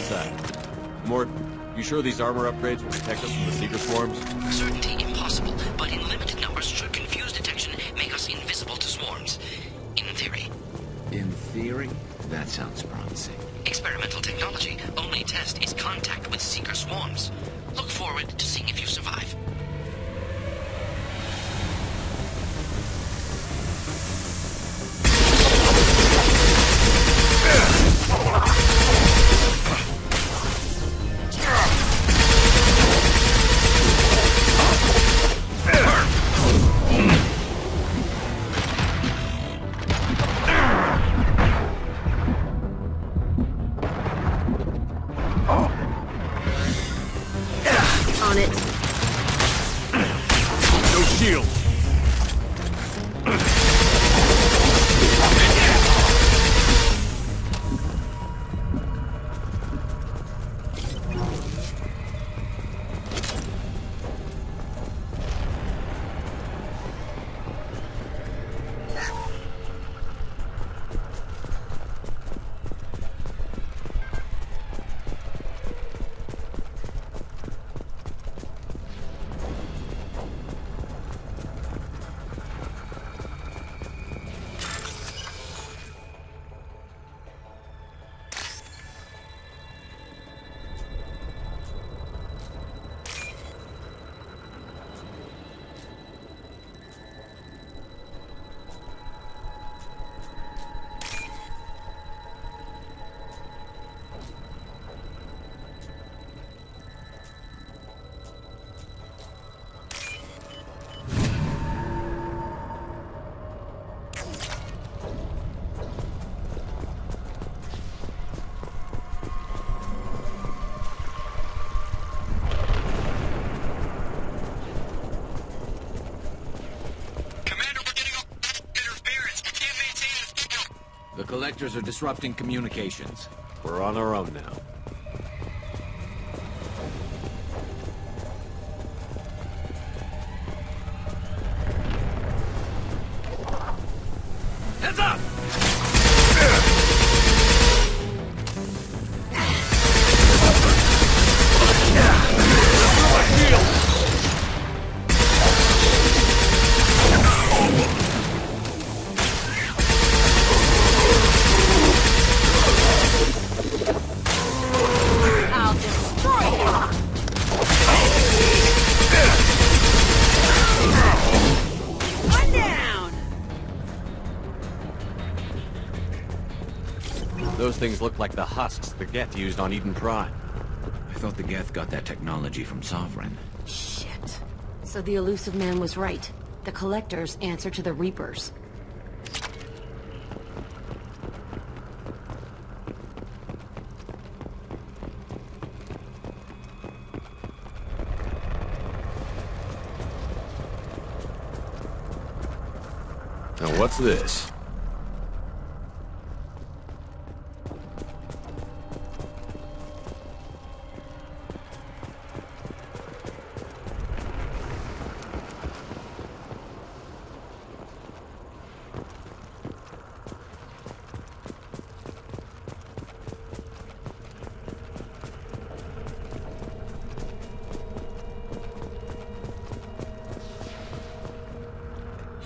inside. Mort, you sure these armor upgrades will protect us from the seeker swarms? Certainty impossible, but in limited numbers should confuse detection, make us invisible to swarms. In theory. In theory? That sounds promising. Experimental technology. Only test is contact with seeker swarms. Look forward to seeing if you survive. On it. No shield! The collectors are disrupting communications. We're on our own now. Heads up! I'll destroy you! One down! Those things look like the husks the Geth used on Eden Prime. I thought the Geth got that technology from Sovereign. Shit. So the elusive man was right. The Collectors answer to the Reapers. Now what's this?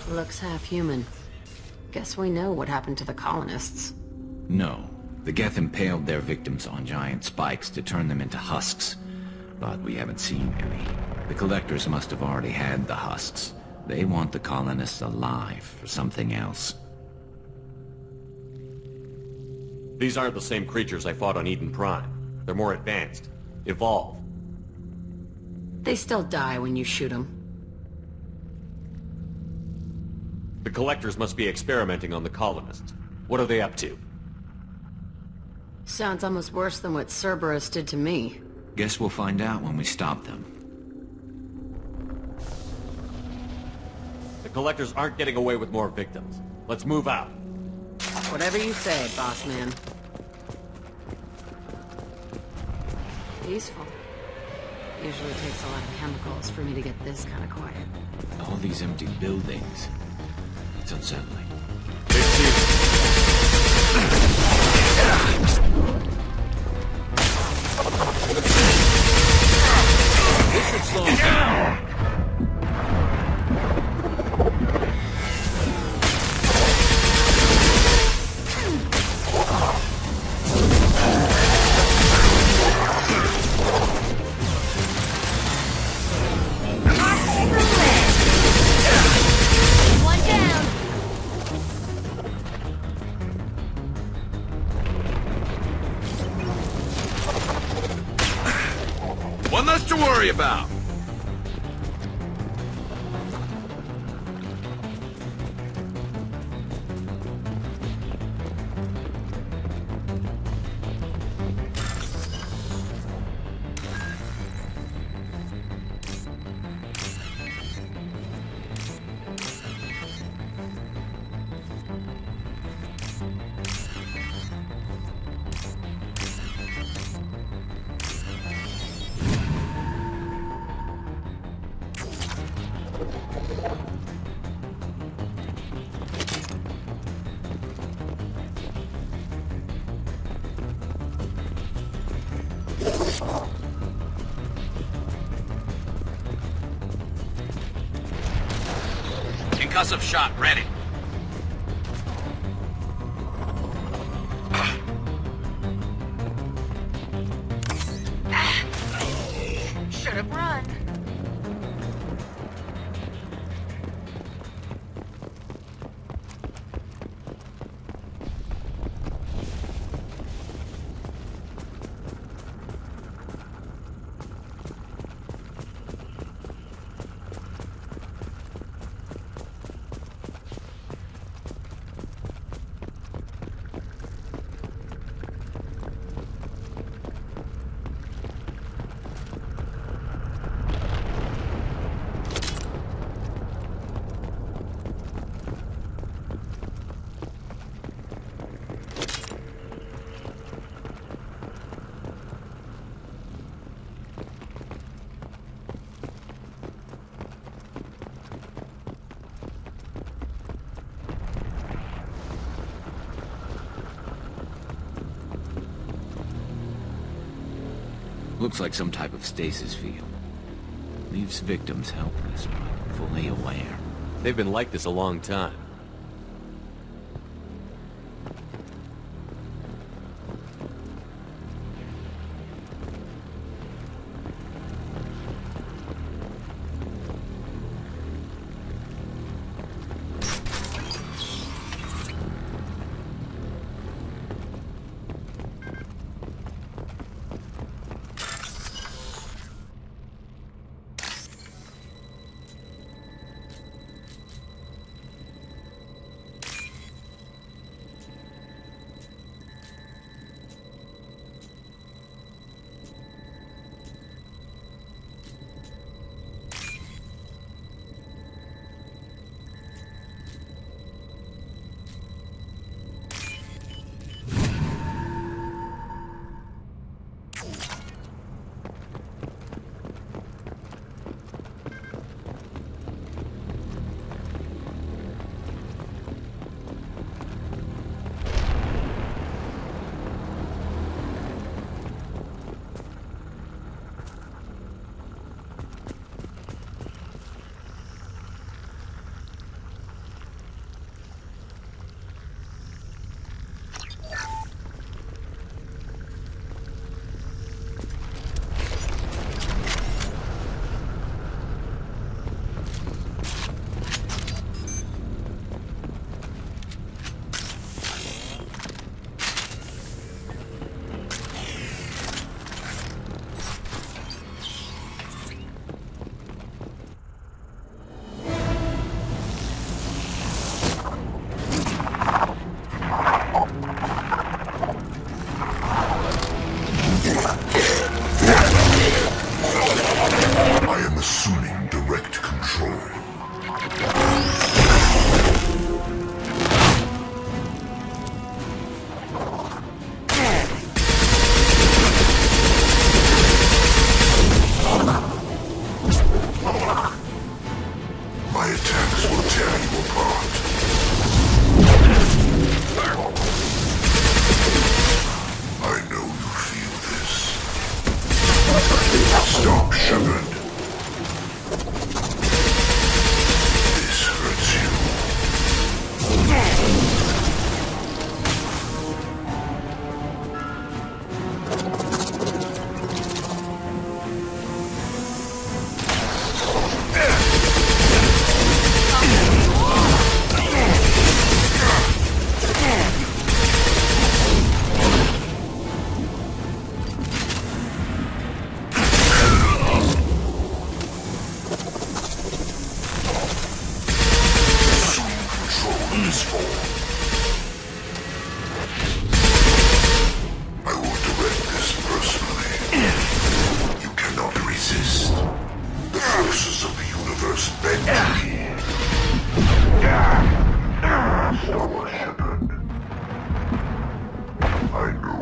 Looks half human. Guess we know what happened to the colonists. No. The Geth impaled their victims on giant spikes to turn them into husks. But we haven't seen any. The collectors must have already had the husks. They want the colonists alive for something else. These aren't the same creatures I fought on Eden Prime. They're more advanced. Evolved. They still die when you shoot them. The collectors must be experimenting on the colonists. What are they up to? Sounds almost worse than what Cerberus did to me. Guess we'll find out when we stop them. The collectors aren't getting away with more victims. Let's move out. Whatever you say, boss man. Peaceful. Usually takes a lot of chemicals for me to get this kind of quiet. All these empty buildings. It's unsettling. slow him down! One down. One less to worry about! Concussive shot ready. Should have run. Looks like some type of stasis field. Leaves victims helpless, but fully aware. They've been like this a long time. transform. I will direct this personally. You cannot resist. The forces of the universe bend to me. Stop, Shepard. I know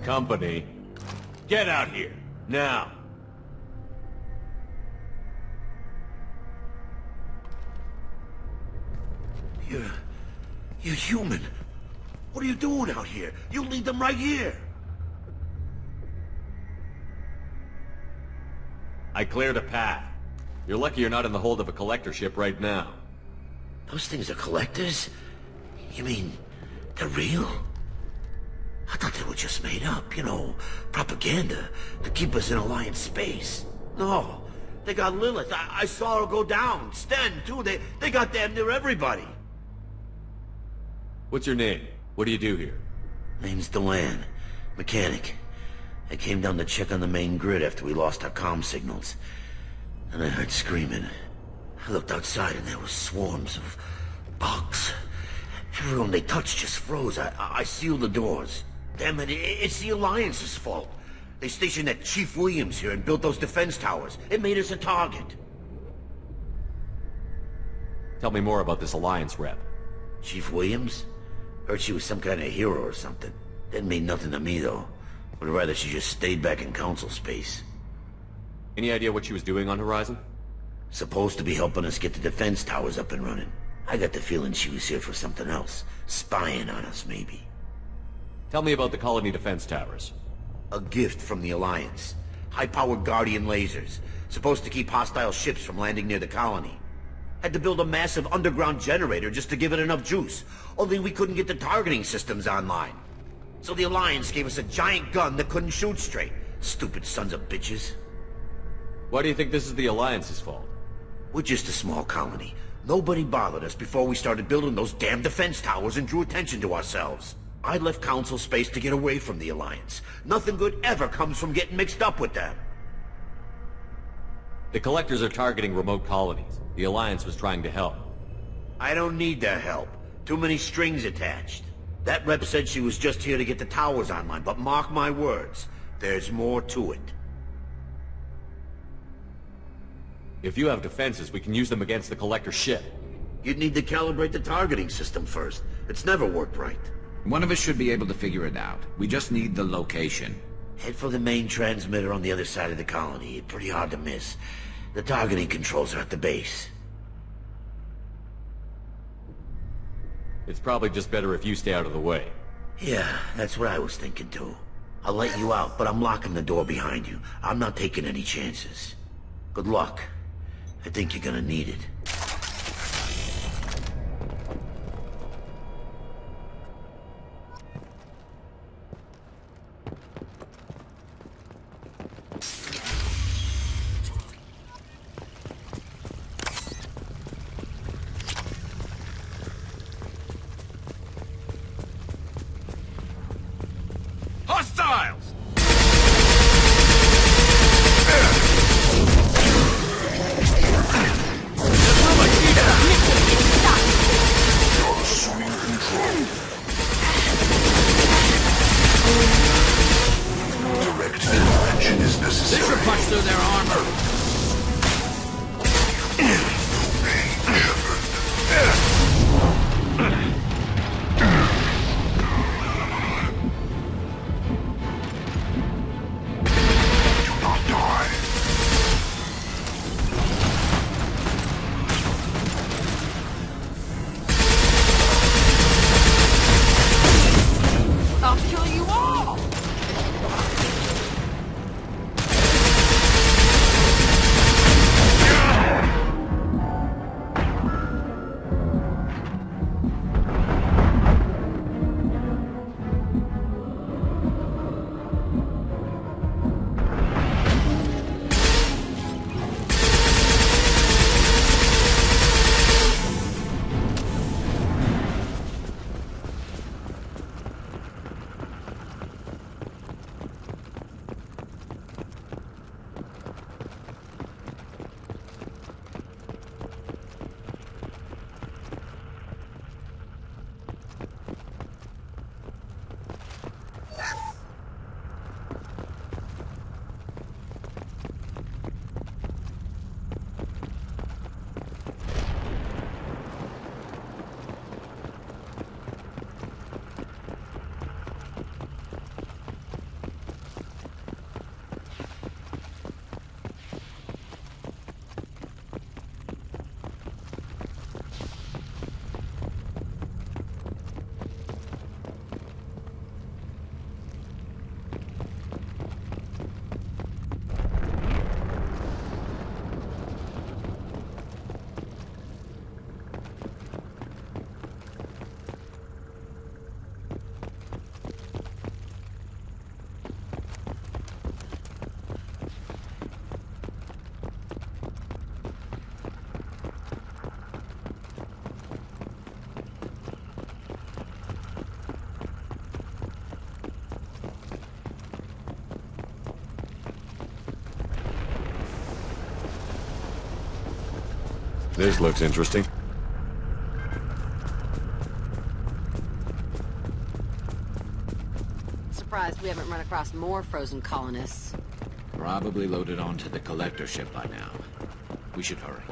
Company, get out here, now! You're human. What are you doing out here? You lead them right here. I cleared a path. You're lucky you're not in the hold of a collector ship right now. Those things are collectors? You mean, they're real? I thought they were just made up, you know, propaganda to keep us in Alliance space. No, they got Lilith. I saw her go down. Sten, too. They got damn near everybody. What's your name? What do you do here? Name's Delan. Mechanic. I came down to check on the main grid after we lost our comm signals. And I heard screaming. I looked outside and there was swarms of bugs. Everyone they touched just froze. I sealed the doors. Damn it, it's the Alliance's fault. They stationed that Chief Williams here and built those defense towers. It made us a target. Tell me more about this Alliance rep. Chief Williams? Heard she was some kind of hero or something. Didn't mean nothing to me, though. Would rather she just stayed back in Council space. Any idea what she was doing on Horizon? Supposed to be helping us get the defense towers up and running. I got the feeling she was here for something else. Spying on us, maybe. Tell me about the colony defense towers. A gift from the Alliance. High-powered Guardian lasers. Supposed to keep hostile ships from landing near the colony. Had to build a massive underground generator just to give it enough juice. Only we couldn't get the targeting systems online. So the Alliance gave us a giant gun that couldn't shoot straight. Stupid sons of bitches. Why do you think this is the Alliance's fault? We're just a small colony. Nobody bothered us before we started building those damn defense towers and drew attention to ourselves. I left Council space to get away from the Alliance. Nothing good ever comes from getting mixed up with them. The Collectors are targeting remote colonies. The Alliance was trying to help. I don't need their help. Too many strings attached. That rep said she was just here to get the towers online, but mark my words, there's more to it. If you have defenses, we can use them against the Collector ship. You'd need to calibrate the targeting system first. It's never worked right. One of us should be able to figure it out. We just need the location. Head for the main transmitter on the other side of the colony. Pretty hard to miss. The targeting controls are at the base. It's probably just better if you stay out of the way. Yeah, that's what I was thinking too. I'll let you out, but I'm locking the door behind you. I'm not taking any chances. Good luck. I think you're gonna need it. Hostiles! You're assuming control. Direct intervention is necessary. Punch through their armor! Do not die. I'll kill you all! This looks interesting. Surprised we haven't run across more frozen colonists. Probably loaded onto the collector ship by now. We should hurry.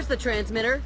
There's the transmitter.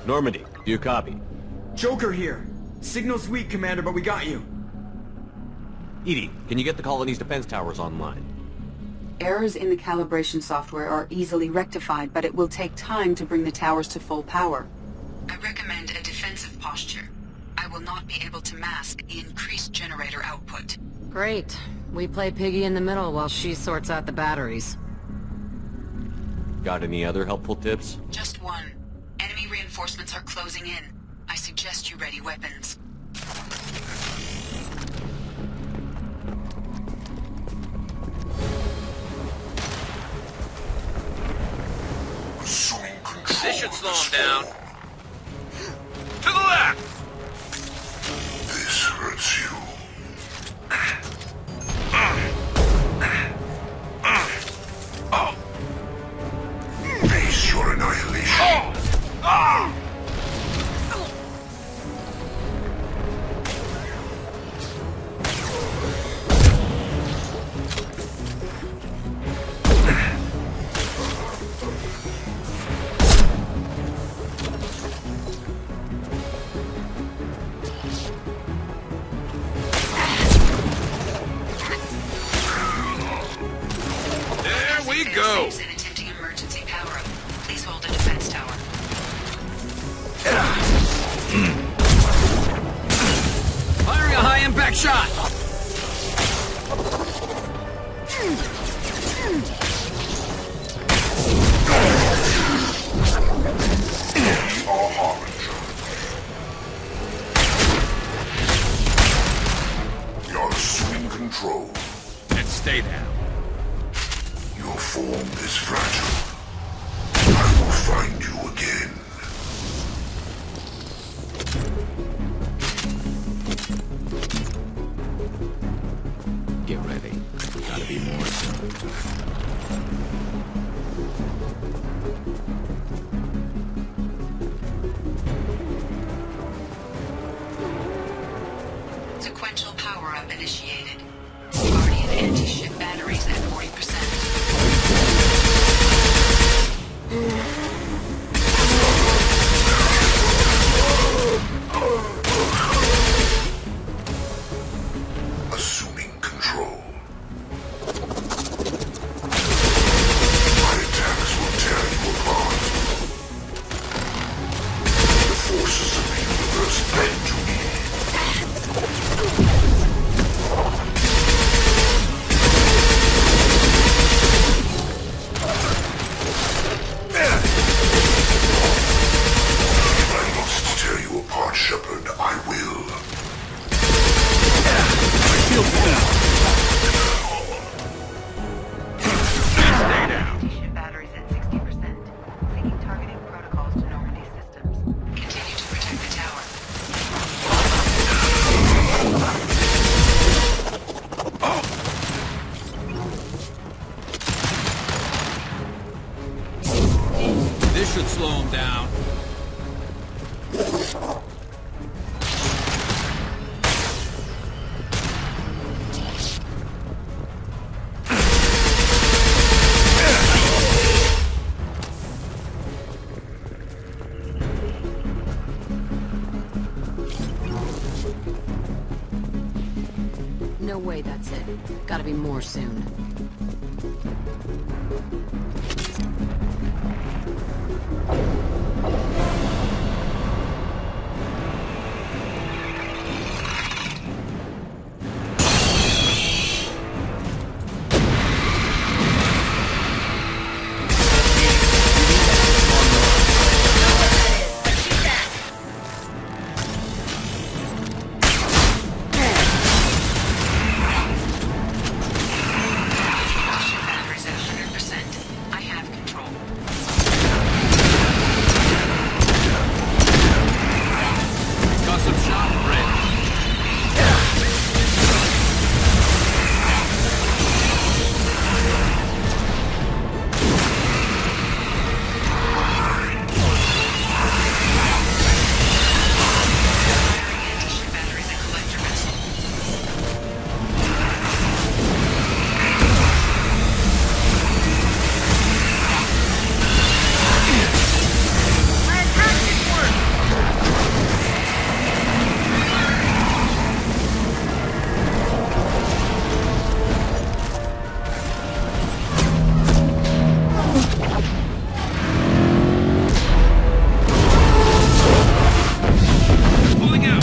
Normandy, do you copy? Joker here. Signal's weak, Commander, but we got you. Edie, can you get the colony's defense towers online? Errors in the calibration software are easily rectified, but it will take time to bring the towers to full power. I recommend a defensive posture. I will not be able to mask the increased generator output. Great. We play piggy in the middle while she sorts out the batteries. Got any other helpful tips? Just one. Enemy reinforcements are closing in. I suggest you ready weapons. Assuming control. This should of slow this him down. foe. To the left! This hurts you. Face your annihilation. There we go! An attempting emergency power-up. Please hold a defense tower. Firing a high-impact shot! We are Harbinger. We are assuming control. And stay down. Your form is fragile. I will find you again. Get ready. Gotta be more soon. Sequential power-up initiated. Guardian anti-ship batteries at 40%. Assuming control. My attacks will tear you apart. The forces of the universe bend to me. If I must tear you apart, Shepard, I will. slow him down. No way that's it. Gotta be more soon. Batteries at 100%. I have control. Got some shot ready. Anti-ship batteries and collector vessel. Pulling out.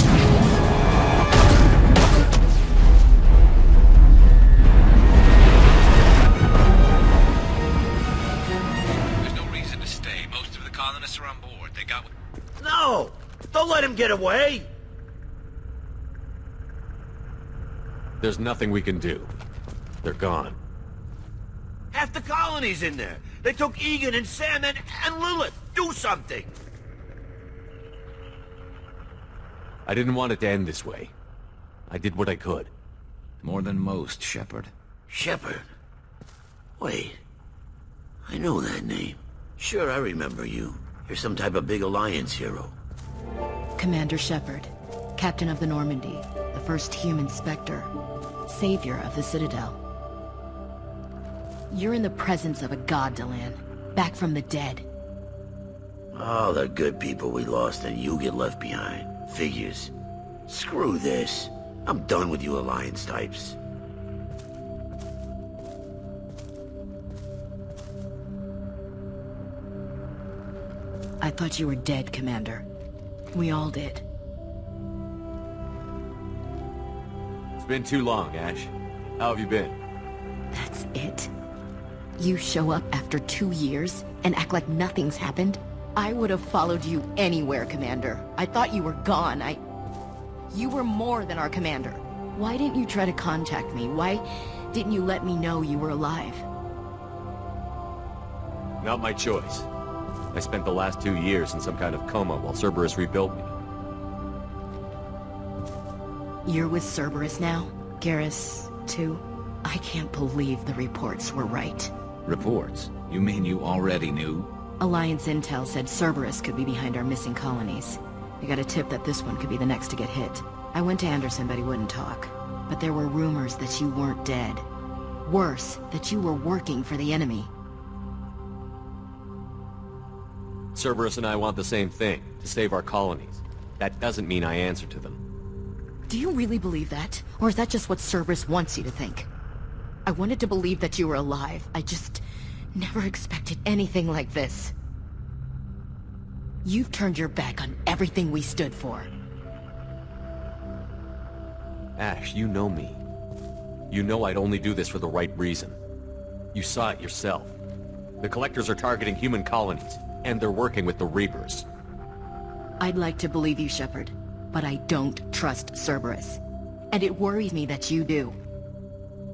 There's no reason to stay. Most of the colonists are on board. They got... No! Don't let him get away! There's nothing we can do. They're gone. Half the colony's in there. They took Egan and Sam and Lilith. Do something! I didn't want it to end this way. I did what I could. More than most, Shepard. Shepard? Wait. I know that name. Sure, I remember you. You're some type of big Alliance hero. Commander Shepard, Captain of the Normandy, the first human Spectre, Savior of the Citadel. You're in the presence of a god, Delan, back from the dead. All the good people we lost and you get left behind. Figures. Screw this. I'm done with you Alliance types. I thought you were dead, Commander. We all did. It's been too long, Ash. How have you been? That's it? You show up after 2 years and act like nothing's happened? I would have followed you anywhere, Commander. I thought you were gone. You were more than our commander. Why didn't you try to contact me? Why didn't you let me know you were alive? Not my choice. I spent the last 2 years in some kind of coma while Cerberus rebuilt me. You're with Cerberus now? Garrus, too? I can't believe the reports were right. Reports? You mean you already knew? Alliance intel said Cerberus could be behind our missing colonies. We got a tip that this one could be the next to get hit. I went to Anderson, but he wouldn't talk. But there were rumors that you weren't dead. Worse, that you were working for the enemy. Cerberus and I want the same thing, to save our colonies. That doesn't mean I answer to them. Do you really believe that? Or is that just what Cerberus wants you to think? I wanted to believe that you were alive. I just never expected anything like this. You've turned your back on everything we stood for. Ash, you know me. You know I'd only do this for the right reason. You saw it yourself. The Collectors are targeting human colonies, and they're working with the Reapers. I'd like to believe you, Shepard, but I don't trust Cerberus. And it worries me that you do.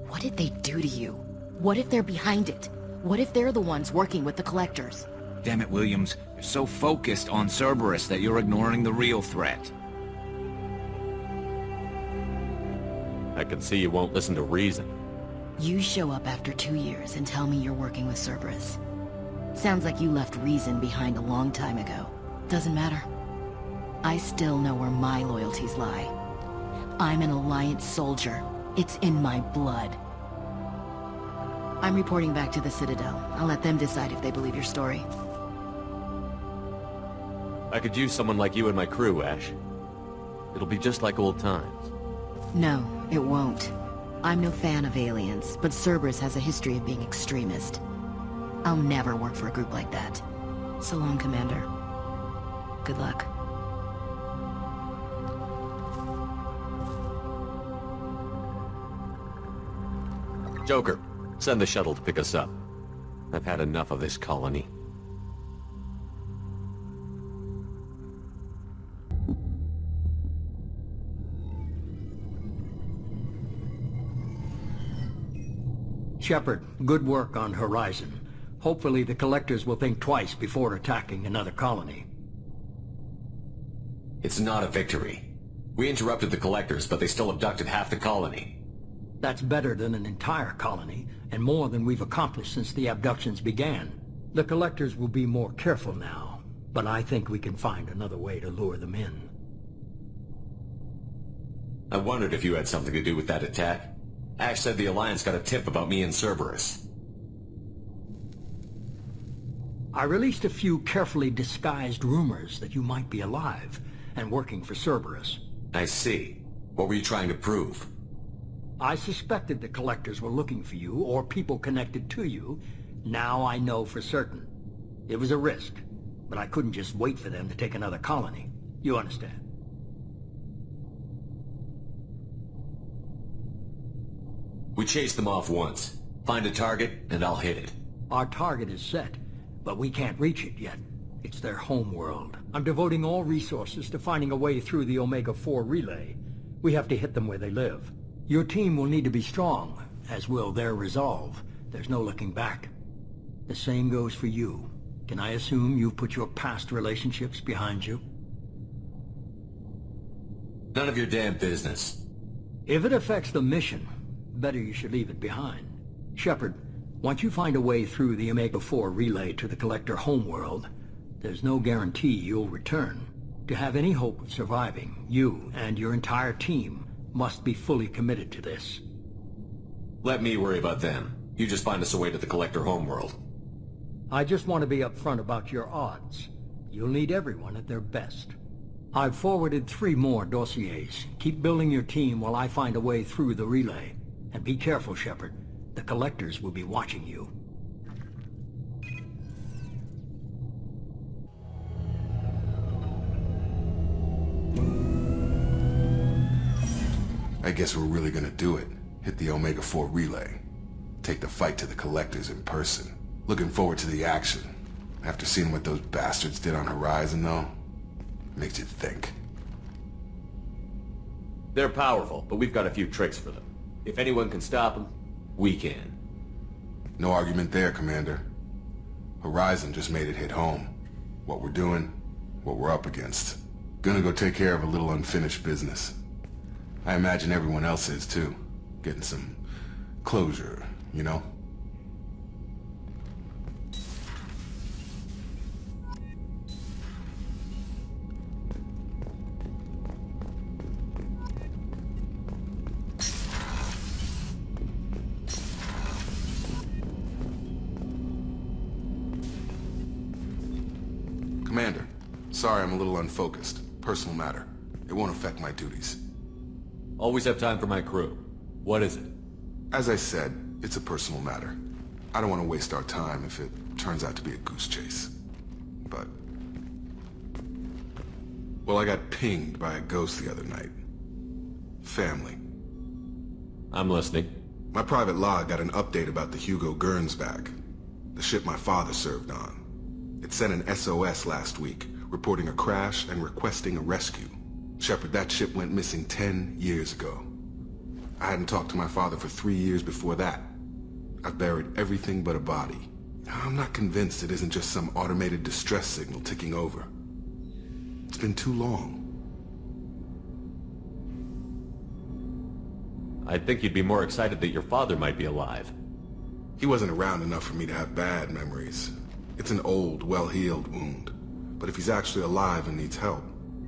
What did they do to you? What if they're behind it? What if they're the ones working with the Collectors? Damn it, Williams. You're so focused on Cerberus that you're ignoring the real threat. I can see you won't listen to reason. You show up after 2 years and tell me you're working with Cerberus. Sounds like you left reason behind a long time ago. Doesn't matter. I still know where my loyalties lie. I'm an Alliance soldier. It's in my blood. I'm reporting back to the Citadel. I'll let them decide if they believe your story. I could use someone like you in my crew, Ash. It'll be just like old times. No, it won't. I'm no fan of aliens, but Cerberus has a history of being extremist. I'll never work for a group like that. So long, Commander. Good luck. Joker, send the shuttle to pick us up. I've had enough of this colony. Shepard, good work on Horizon. Hopefully the Collectors will think twice before attacking another colony. It's not a victory. We interrupted the Collectors, but they still abducted half the colony. That's better than an entire colony, and more than we've accomplished since the abductions began. The Collectors will be more careful now, but I think we can find another way to lure them in. I wondered if you had something to do with that attack. Ash said the Alliance got a tip about me and Cerberus. I released a few carefully disguised rumors that you might be alive and working for Cerberus. I see. What were you trying to prove? I suspected the Collectors were looking for you, or people connected to you. Now I know for certain. It was a risk, but I couldn't just wait for them to take another colony. You understand? We chased them off once. Find a target, and I'll hit it. Our target is set, but we can't reach it yet. It's their home world. I'm devoting all resources to finding a way through the Omega-4 relay. We have to hit them where they live. Your team will need to be strong, as will their resolve. There's no looking back. The same goes for you. Can I assume you've put your past relationships behind you? None of your damn business. If it affects the mission, better you should leave it behind. Shepard, once you find a way through the Omega-4 relay to the Collector homeworld, there's no guarantee you'll return. To have any hope of surviving, you and your entire team must be fully committed to this. Let me worry about them. You just find us a way to the Collector homeworld. I just want to be upfront about your odds. You'll need everyone at their best. I've forwarded 3 more dossiers. Keep building your team while I find a way through the relay. And be careful, Shepard. The Collectors will be watching you. I guess we're really gonna do it. Hit the Omega-4 relay. Take the fight to the Collectors in person. Looking forward to the action. After seeing what those bastards did on Horizon, though, makes you think. They're powerful, but we've got a few tricks for them. If anyone can stop them, we can. No argument there, Commander. Horizon just made it hit home. What we're doing, what we're up against. Gonna go take care of a little unfinished business. I imagine everyone else is too. Getting some closure, you know? Commander, sorry I'm a little unfocused. Personal matter. It won't affect my duties. Always have time for my crew. What is it? As I said, it's a personal matter. I don't want to waste our time if it turns out to be a goose chase. But... well, I got pinged by a ghost the other night. Family. I'm listening. My private log got an update about the Hugo Gurns back. The ship my father served on. It sent an SOS last week, reporting a crash and requesting a rescue. Shepard, that ship went missing 10 years ago. I hadn't talked to my father for 3 years before that. I've buried everything but a body. I'm not convinced it isn't just some automated distress signal ticking over. It's been too long. I'd think you'd be more excited that your father might be alive. He wasn't around enough for me to have bad memories. It's an old, well-healed wound, but if he's actually alive and needs help.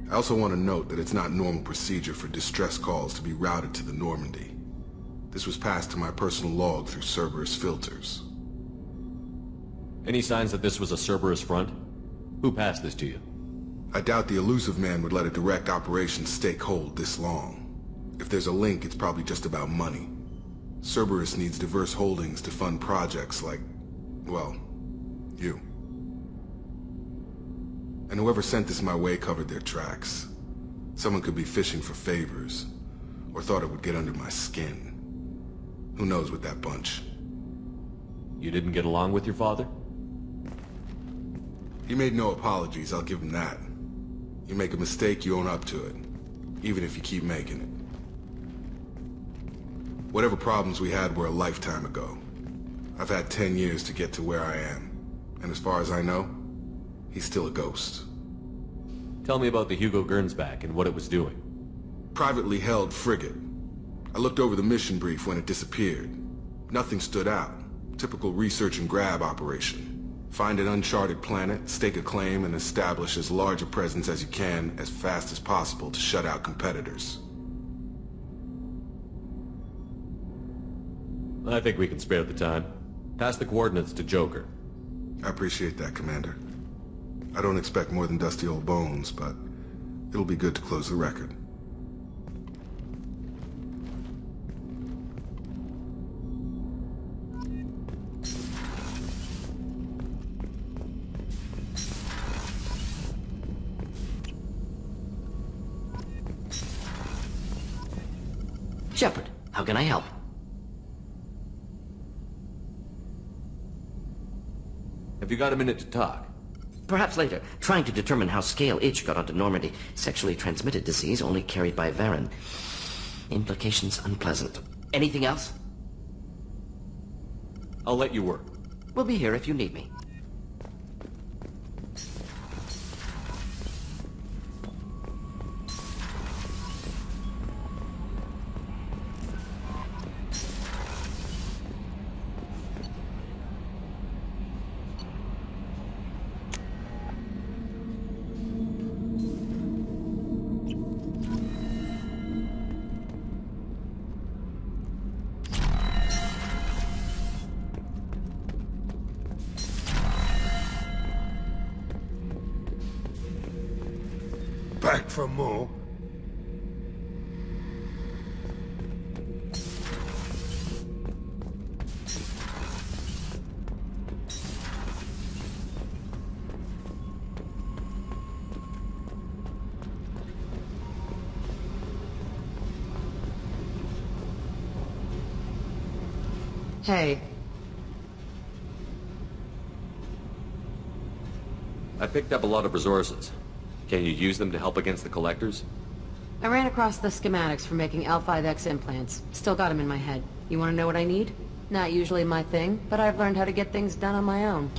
I also want to note that it's not normal procedure for distress calls to be routed to the Normandy. This was passed to my personal log through Cerberus filters. Any signs that this was a Cerberus front? Who passed this to you? I doubt the elusive man would let a direct operation stake hold this long. If there's a link, it's probably just about money. Cerberus needs diverse holdings to fund projects like, well, you. And whoever sent this my way covered their tracks. Someone could be fishing for favors, or thought it would get under my skin. Who knows with that bunch? You didn't get along with your father? He made no apologies, I'll give him that. You make a mistake, you own up to it. Even if you keep making it. Whatever problems we had were a lifetime ago. I've had 10 years to get to where I am. And as far as I know, he's still a ghost. Tell me about the Hugo Gernsback and what it was doing. Privately held frigate. I looked over the mission brief when it disappeared. Nothing stood out. Typical research and grab operation. Find an uncharted planet, stake a claim, and establish as large a presence as you can as fast as possible to shut out competitors. I think we can spare the time. Pass the coordinates to Joker. I appreciate that, Commander. I don't expect more than dusty old bones, but it'll be good to close the record. Shepard, how can I help? Have you got a minute to talk? Perhaps later. Trying to determine how Scale H got onto Normandy. Sexually transmitted disease only carried by Varen. Implications unpleasant. Anything else? I'll let you work. We'll be here if you need me. Back for more? Hey. I picked up a lot of resources. Can you use them to help against the Collectors? I ran across the schematics for making L5X implants. Still got them in my head. You want to know what I need? Not usually my thing, but I've learned how to get things done on my own.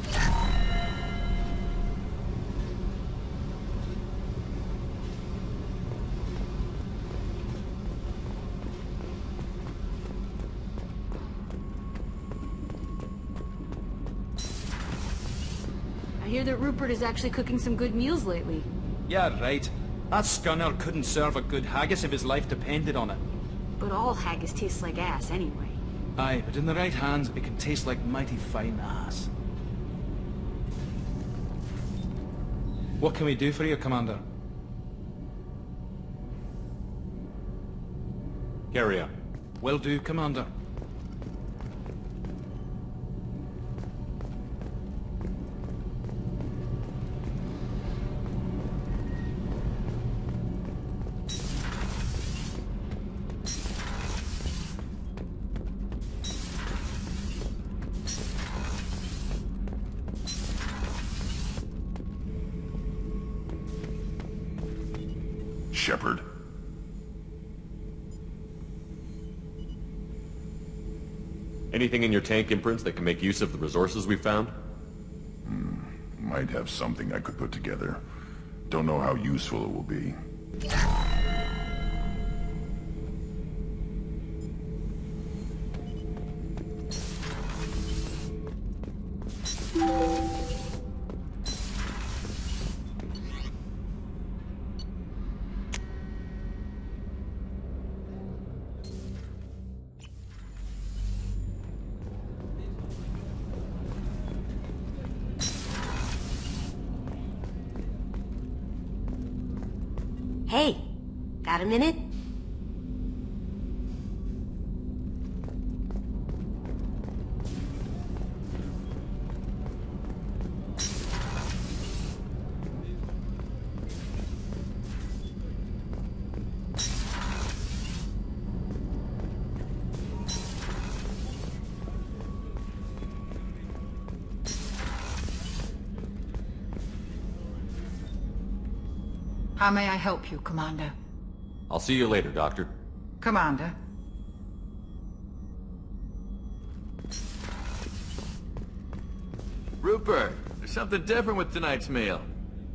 I hear that Rupert is actually cooking some good meals lately. Yeah, right. That scunner couldn't serve a good haggis if his life depended on it. But all haggis tastes like ass anyway. Aye, but in the right hands it can taste like mighty fine ass. What can we do for you, Commander? Carry on. Will do, Commander. Shepard. Anything in your tank imprints that can make use of the resources we found? Might have something I could put together. Don't know how useful it will be. Hey, got a minute? How may I help you, Commander? I'll see you later, Doctor. Commander? Rupert, there's something different with tonight's meal.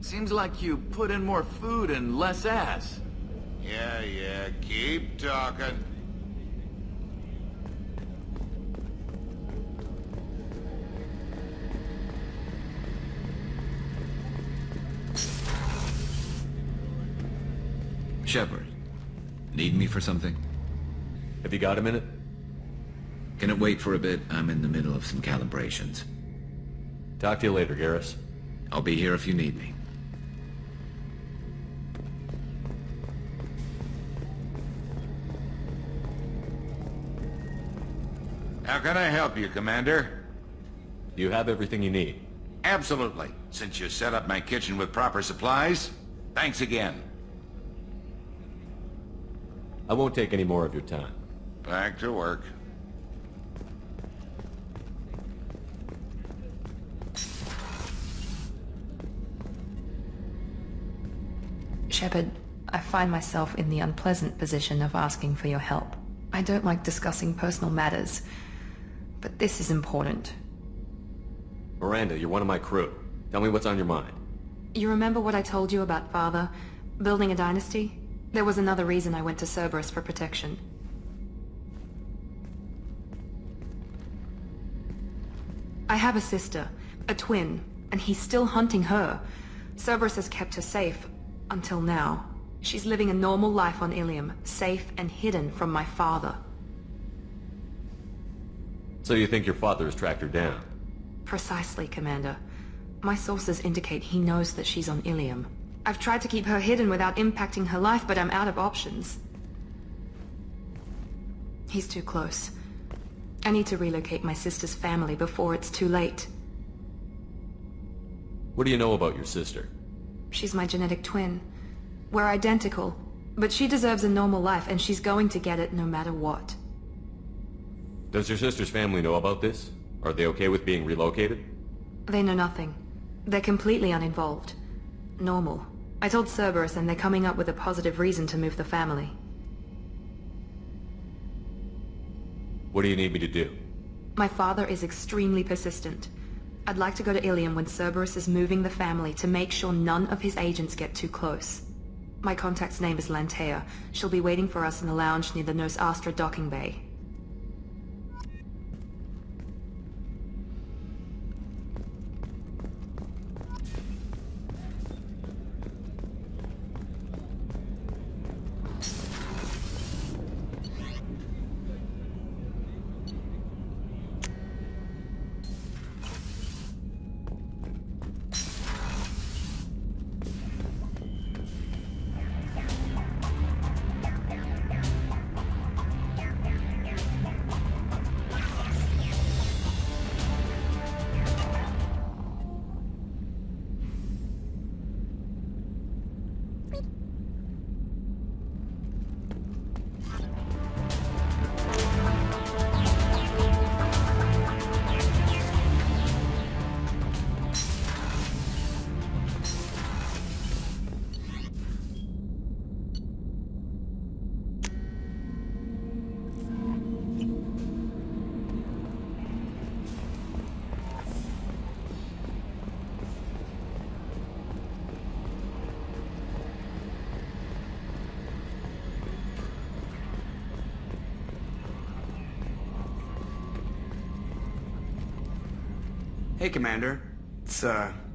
Seems like you put in more food and less ass. Yeah, keep talking. Shepard, need me for something? Have you got a minute? Can it wait for a bit? I'm in the middle of some calibrations. Talk to you later, Garrus. I'll be here if you need me. How can I help you, Commander? Do you have everything you need? Absolutely. Since you set up my kitchen with proper supplies, thanks again. I won't take any more of your time. Back to work. Shepard, I find myself in the unpleasant position of asking for your help. I don't like discussing personal matters, but this is important. Miranda, you're one of my crew. Tell me what's on your mind. You remember what I told you about Father? Building a dynasty? There was another reason I went to Cerberus for protection. I have a sister, a twin, and he's still hunting her. Cerberus has kept her safe, until now. She's living a normal life on Ilium, safe and hidden from my father. So you think your father has tracked her down? Precisely, Commander. My sources indicate he knows that she's on Ilium. I've tried to keep her hidden without impacting her life, but I'm out of options. He's too close. I need to relocate my sister's family before it's too late. What do you know about your sister? She's my genetic twin. We're identical, but she deserves a normal life, and she's going to get it no matter what. Does your sister's family know about this? Are they okay with being relocated? They know nothing. They're completely uninvolved. Normal. I told Cerberus, and they're coming up with a positive reason to move the family. What do you need me to do? My father is extremely persistent. I'd like to go to Ilium when Cerberus is moving the family to make sure none of his agents get too close. My contact's name is Lantea. She'll be waiting for us in the lounge near the Nos Astra docking bay. Hey, Commander. It's,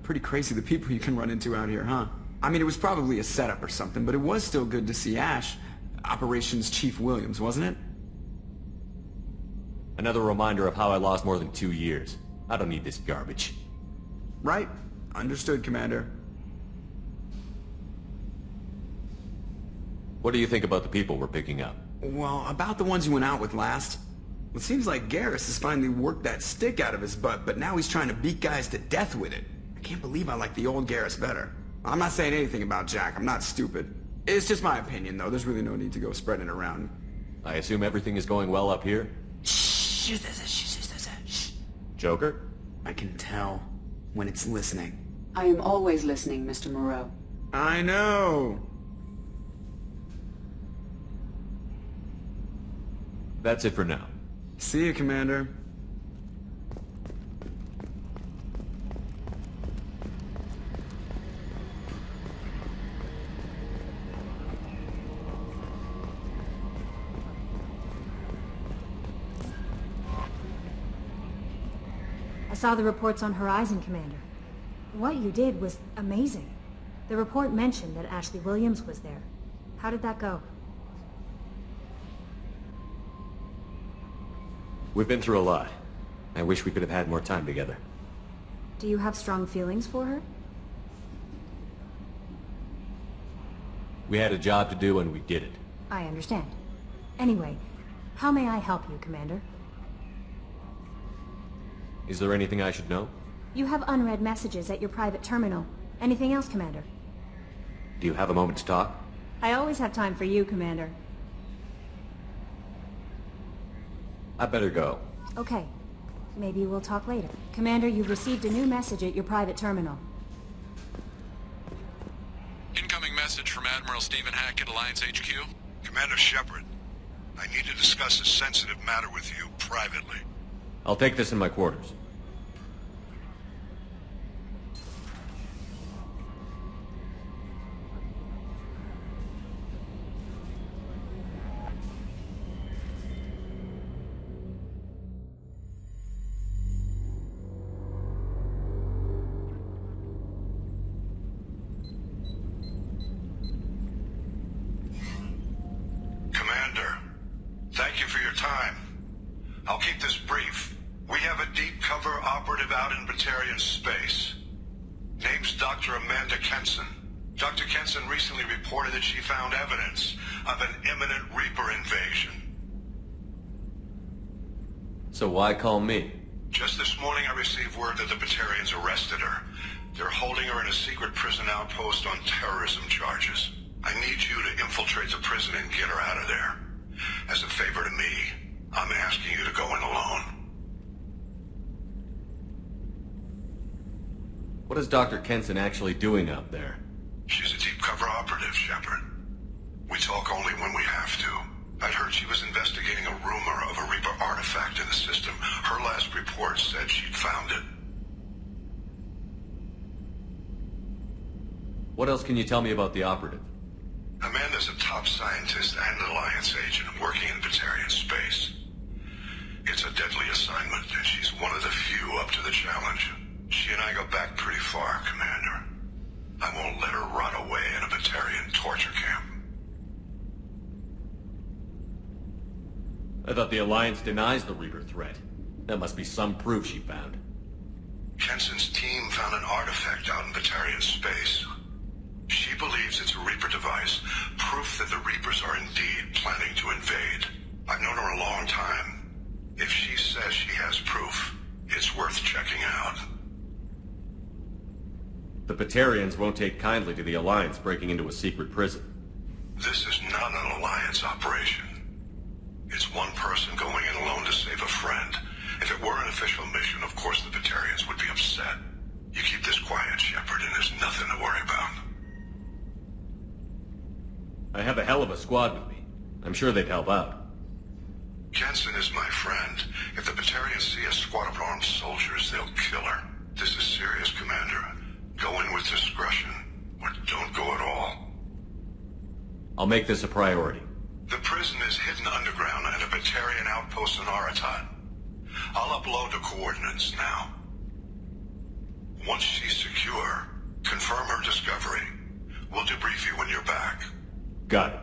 pretty crazy the people you can run into out here, huh? I mean, it was probably a setup or something, but it was still good to see Ash. Operations Chief Williams, wasn't it? Another reminder of how I lost more than 2 years. I don't need this garbage. Right. Understood, Commander. What do you think about the people we're picking up? Well, about the ones you went out with last. It seems like Garrus has finally worked that stick out of his butt, but now he's trying to beat guys to death with it. I can't believe I like the old Garrus better. I'm not saying anything about Jack. I'm not stupid. It's just my opinion, though. There's really no need to go spreading it around. I assume everything is going well up here? Shh. Joker? I can tell when it's listening. I am always listening, Mr. Moreau. I know. That's it for now. See you, Commander. I saw the reports on Horizon, Commander. What you did was amazing. The report mentioned that Ashley Williams was there. How did that go? We've been through a lot. I wish we could have had more time together. Do you have strong feelings for her? We had a job to do and we did it. I understand. Anyway, how may I help you, Commander? Is there anything I should know? You have unread messages at your private terminal. Anything else, Commander? Do you have a moment to talk? I always have time for you, Commander. I better go. Okay. Maybe we'll talk later. Commander, you've received a new message at your private terminal. Incoming message from Admiral Stephen Hackett, Alliance HQ. Commander Shepard, I need to discuss a sensitive matter with you privately. I'll take this in my quarters. Commander, thank you for your time. I'll keep this brief. We have a deep cover operative out in Batarian space. Name's Dr. Amanda Kenson. Dr. Kenson recently reported that she found evidence of an imminent Reaper invasion. So why call me? Just this morning I received word that the Batarians arrested her. They're holding her in a secret prison outpost on terrorism charges. I need you to infiltrate the prison and get her out of there. As a favor to me, I'm asking you to go in alone. What is Dr. Kenson actually doing out there? She's a deep cover operative, Shepard. We talk only when we have to. I'd heard she was investigating a rumor of a Reaper artifact in the system. Her last report said she'd found it. What else can you tell me about the operative? Amanda's a top scientist and Alliance agent working in Batarian space. It's a deadly assignment, and she's one of the few up to the challenge. She and I go back pretty far, Commander. I won't let her rot away in a Batarian torture camp. I thought the Alliance denies the Reaper threat. That must be some proof she found. Kenson's team found an artifact out in Batarian space. She believes it's a Reaper device, proof that the Reapers are indeed planning to invade. I've known her a long time. If she says she has proof, it's worth checking out. The Batarians won't take kindly to the Alliance breaking into a secret prison. This is not an Alliance operation. It's one person going in alone to save a friend. If it were an official mission, of course the Batarians would be upset. You keep this quiet, Shepard, and there's nothing to worry about. I have a hell of a squad with me. I'm sure they'd help out. Kenson is my friend. If the Batarians see a squad of armed soldiers, they'll kill her. This is serious, Commander. Go in with discretion, or don't go at all. I'll make this a priority. The prison is hidden underground at a Batarian outpost in Aratat. I'll upload the coordinates now. Once she's secure, confirm her discovery. We'll debrief you when you're back. Got it.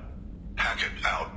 Hackett out.